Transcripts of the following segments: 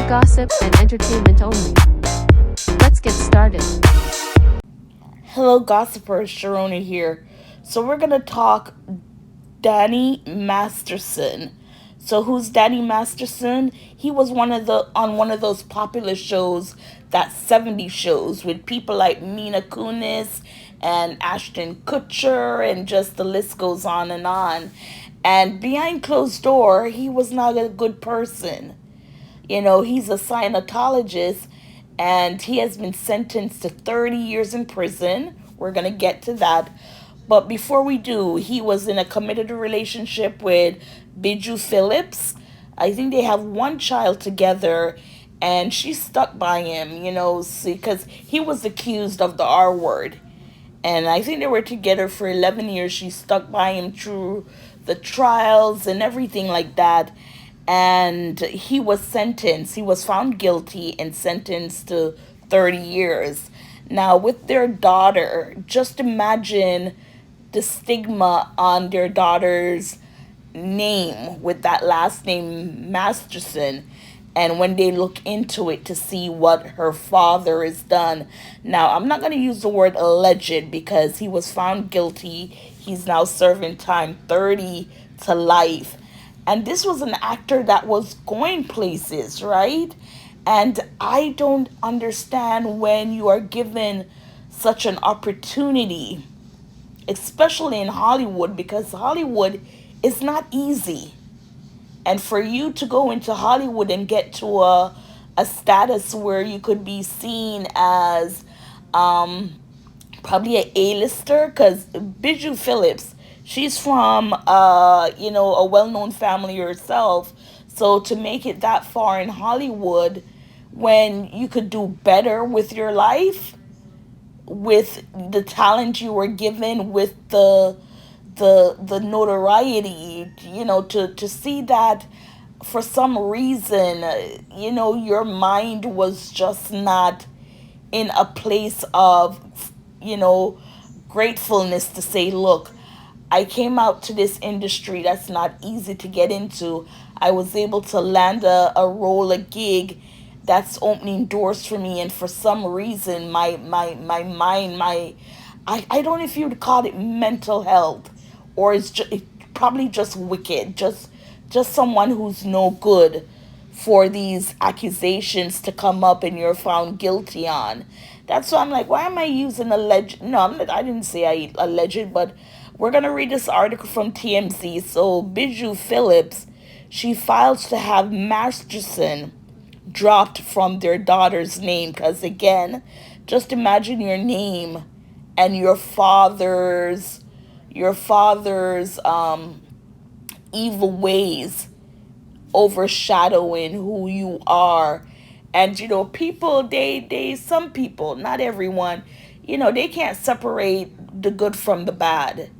gossip and entertainment only. Let's get started. Hello, gossipers. Sharona here. So we're gonna talk Danny Masterson. So who's Danny Masterson? He was on one of those popular shows, that 70s shows with people like Mina Kunis and Ashton Kutcher, and just the list goes on and on. And behind closed door, he was not a good person. He's a Scientologist, and he has been sentenced to 30 years in prison. We're going to get to that. But before we do, he was in a committed relationship with Bijou Phillips. I think they have one child together, and she stuck by him, because he was accused of the R word. And I think they were together for 11 years. She stuck by him through the trials and everything like that. And he was sentenced. He was found guilty and sentenced to 30 years. Now, with their daughter, just imagine the stigma on their daughter's name with that last name, Masterson. And when they look into it to see what her father has done. Now, I'm not going to use the word alleged because he was found guilty. He's now serving time, 30 to life. And this was an actor that was going places, right? And I don't understand when you are given such an opportunity, especially in Hollywood, because Hollywood is not easy. And for you to go into Hollywood and get to a status where you could be seen as probably an A-lister, because Bijou Phillips, she's from a well-known family herself. So to make it that far in Hollywood, when you could do better with your life, with the talent you were given, with the notoriety, to see that for some reason, your mind was just not in a place of, gratefulness to say, look, I came out to this industry that's not easy to get into. I was able to land a role, a gig that's opening doors for me. And for some reason, my mind, I don't know if you would call it mental health, or it's probably just wicked, just someone who's no good for these accusations to come up and you're found guilty on. That's why I'm like, why am I using alleged? No, I didn't say I alleged, but we're going to read this article from TMZ. So Bijou Phillips, she files to have Masterson dropped from their daughter's name. Because again, just imagine your name and your father's evil ways overshadowing who you are. And people, some people, not everyone, they can't separate the good from the bad.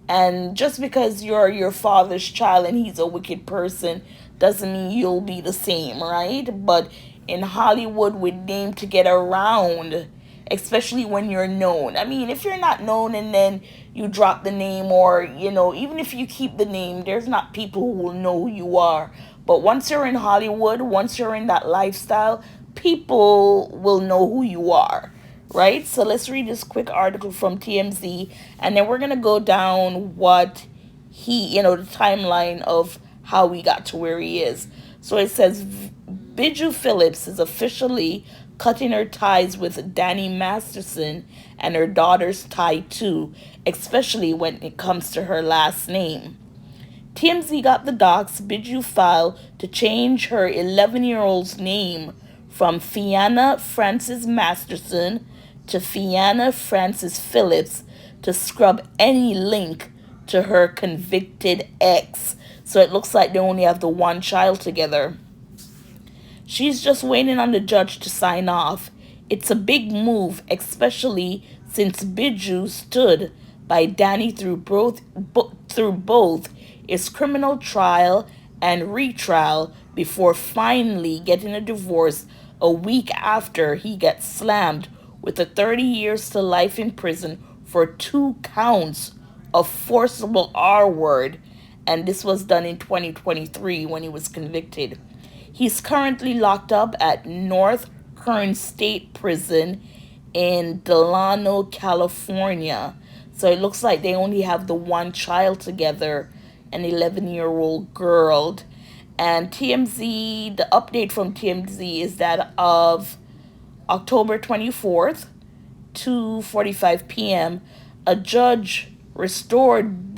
And just because you're your father's child and he's a wicked person doesn't mean you'll be the same, right? But in Hollywood, with name to get around, especially when you're known. I mean, if you're not known and then you drop the name, or, even if you keep the name, there's not people who will know who you are. But once you're in Hollywood, once you're in that lifestyle, people will know who you are, right? So let's read this quick article from TMZ, and then we're going to go down what the timeline of how we got to where he is. So it says, Bijou Phillips is officially cutting her ties with Danny Masterson, and her daughter's tie too, especially when it comes to her last name. TMZ got the docs. Bijou filed to change her 11-year-old's name from Fianna Frances Masterson to Fianna Frances Phillips to scrub any link to her convicted ex. So it looks like they only have the one child together. She's just waiting on the judge to sign off. It's a big move, especially since Bijou stood by Danny through both his criminal trial and retrial before finally getting a divorce a week after he got slammed with a 30 years to life in prison for 2 counts of forcible R word. And this was done in 2023 when he was convicted. He's currently locked up at North Kern State Prison in Delano, California. So it looks like they only have the one child together, an 11-year-old girl. And TMZ, the update from TMZ is that of October 24th, 2:45 p.m., a judge restored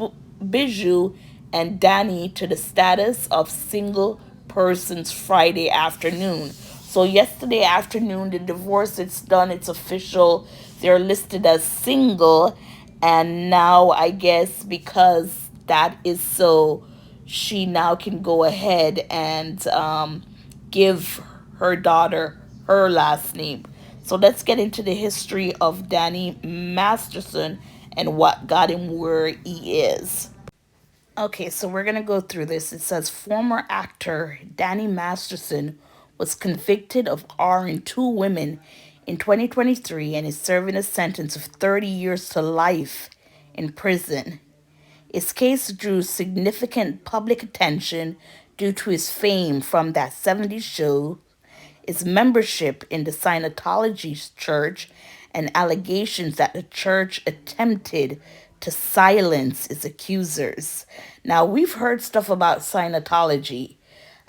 Bijou and Danny to the status of single persons Friday afternoon. So yesterday afternoon, the divorce, it's done, it's official. They're listed as single, and now I guess because that is so, she now can go ahead and give her daughter her last name. So let's get into the history of Danny Masterson and what got him where he is. Okay, so we're going to go through this. It says former actor Danny Masterson was convicted of R-ing two women in 2023 and is serving a sentence of 30 years to life in prison. His case drew significant public attention due to his fame from that 70s show, his membership in the Scientology church, and allegations that the church attempted to silence its accusers. Now, we've heard stuff about Scientology.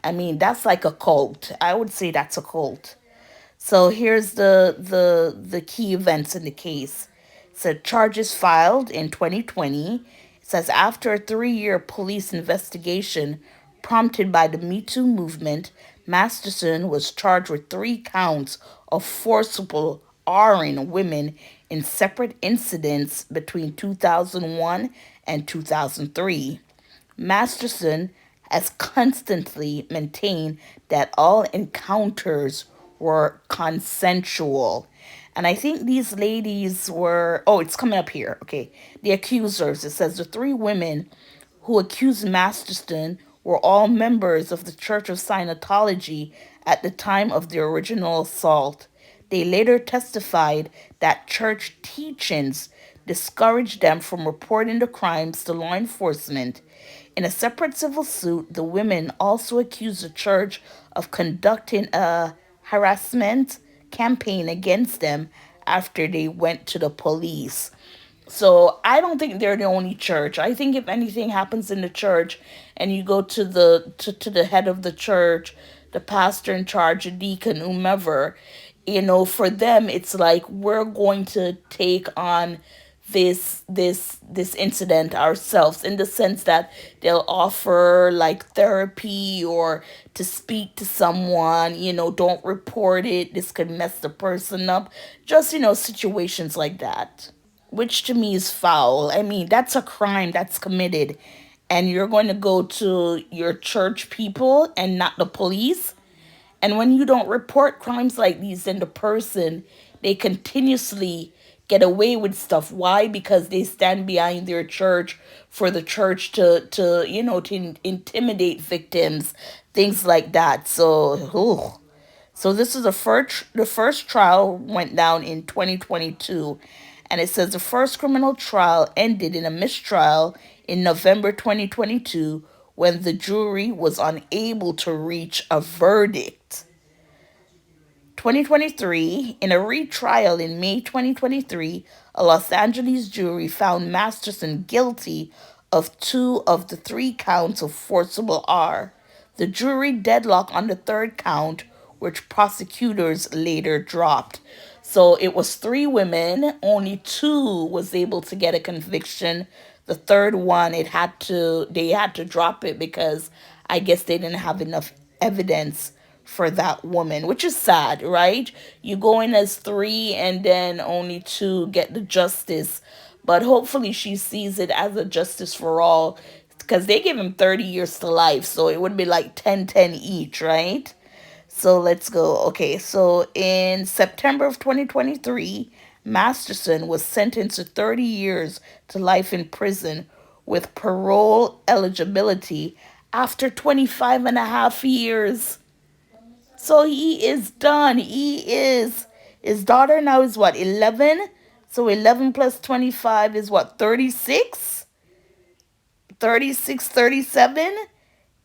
I mean, that's like a cult. I would say that's a cult. So here's the key events in the case. So charges filed in 2020. It says after a 3-year police investigation prompted by the Me Too movement, Masterson was charged with 3 counts of forcible R-ing women in separate incidents between 2001 and 2003. Masterson has constantly maintained that all encounters were consensual. And I think these ladies were, oh, it's coming up here. Okay. The accusers. It says the 3 women who accused Masterson were all members of the Church of Scientology at the time of the original assault. They later testified that church teachings discouraged them from reporting the crimes to law enforcement. In a separate civil suit, the women also accused the church of conducting a harassment campaign against them after they went to the police. So I don't think they're the only church. I think if anything happens in the church and you go to the head of the church, the pastor in charge, a deacon, whomever, for them it's like we're going to take on this incident ourselves, in the sense that they'll offer like therapy or to speak to someone, don't report it, this could mess the person up, just situations like that, which to me is foul. I mean, that's a crime that's committed, and you're going to go to your church people and not the police. And when you don't report crimes like these, then the person, they continuously get away with stuff. Why? Because they stand behind their church for the church to intimidate victims, things like that. So, so this is the first trial went down in 2022, and it says the first criminal trial ended in a mistrial in November 2022 when the jury was unable to reach a verdict. 2023, in a retrial in May 2023, a Los Angeles jury found Masterson guilty of 2 of the 3 counts of forcible R. The jury deadlocked on the third count, which prosecutors later dropped. So it was 3 women, only 2 was able to get a conviction. The third one, they had to drop it because I guess they didn't have enough evidence for that woman, which is sad, right? You go in as 3 and then only 2 get the justice. But hopefully she sees it as a justice for all, because they give him 30 years to life. So it would be like 10-10 each, right? So let's go. Okay, so in September of 2023, Masterson was sentenced to 30 years to life in prison with parole eligibility after 25 and a half years. So he is done. His daughter now is what, 11? So 11 plus 25 is what, 36? 36, 37?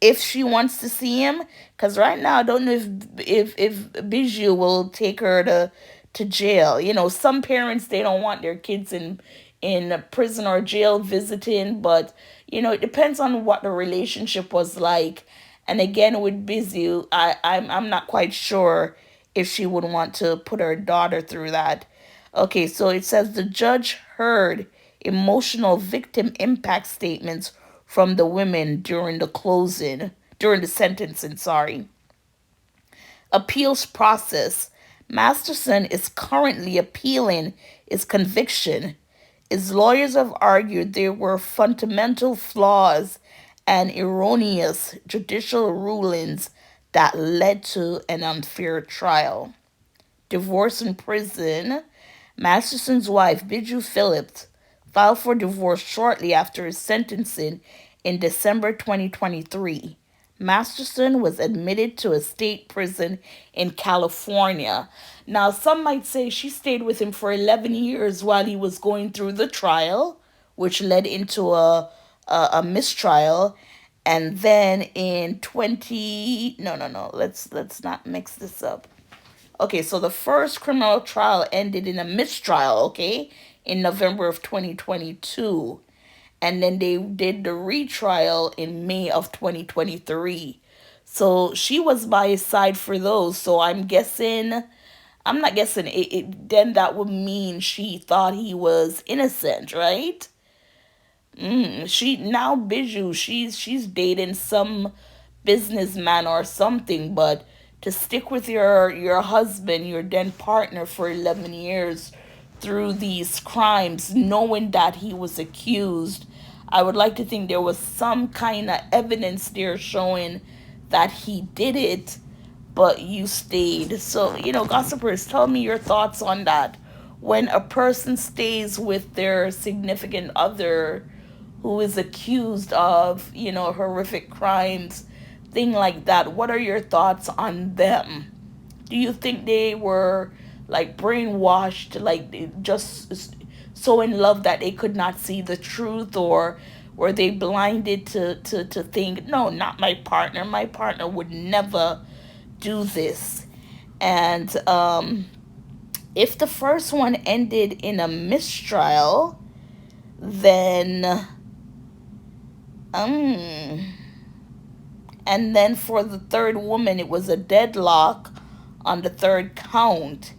if she wants to see him, because right now I don't know if Bijou will take her to jail. You know, some parents, they don't want their kids in a prison or jail visiting, but you know, it depends on what the relationship was like. And again, with Bijou, I'm not quite sure if she would want to put her daughter through that. Okay, so it says the judge heard emotional victim impact statements from the women during the sentencing, sorry. Appeals process. Masterson is currently appealing his conviction. His lawyers have argued there were fundamental flaws and erroneous judicial rulings that led to an unfair trial. Divorce in prison. Masterson's wife, Bijou Phillips, filed for divorce shortly after his sentencing in December 2023. Masterson was admitted to a state prison in California. Now, some might say she stayed with him for 11 years while he was going through the trial, which led into a mistrial. And then in 20 no no no let's not mix this up. Okay, so the first criminal trial ended in a mistrial, okay, in November of 2022. And then they did the retrial in May of 2023. So she was by his side for those. So I'm not guessing, then that would mean she thought he was innocent, right? She now Bijou, she's dating some businessman or something, but to stick with your husband, your then partner for 11 years through these crimes, knowing that he was accused, I would like to think there was some kind of evidence there showing that he did it, but you stayed. So, you know, gossipers, tell me your thoughts on that. When a person stays with their significant other who is accused of, you know, horrific crimes, thing like that, what are your thoughts on them? Do you think they were like brainwashed, like just so in love that they could not see the truth, or were they blinded to think, no, not my partner, my partner would never do this? And if the first one ended in a mistrial, then um and then for the third woman, it was a deadlock on the third count.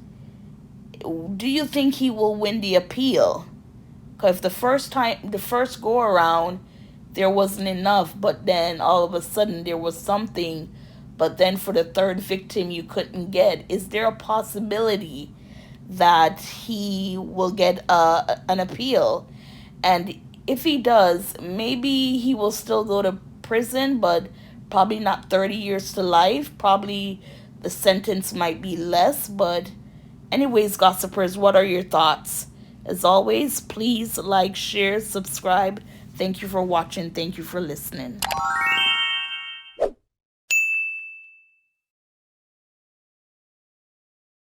Do you think he will win the appeal? Because the first go around, there wasn't enough, but then all of a sudden there was something. But then for the third victim, you couldn't get. Is there a possibility that he will get an appeal? And if he does, maybe he will still go to prison, but probably not 30 years to life. Probably the sentence might be less. But anyways, gossipers, what are your thoughts? As always, please like, share, subscribe. Thank you for watching. Thank you for listening.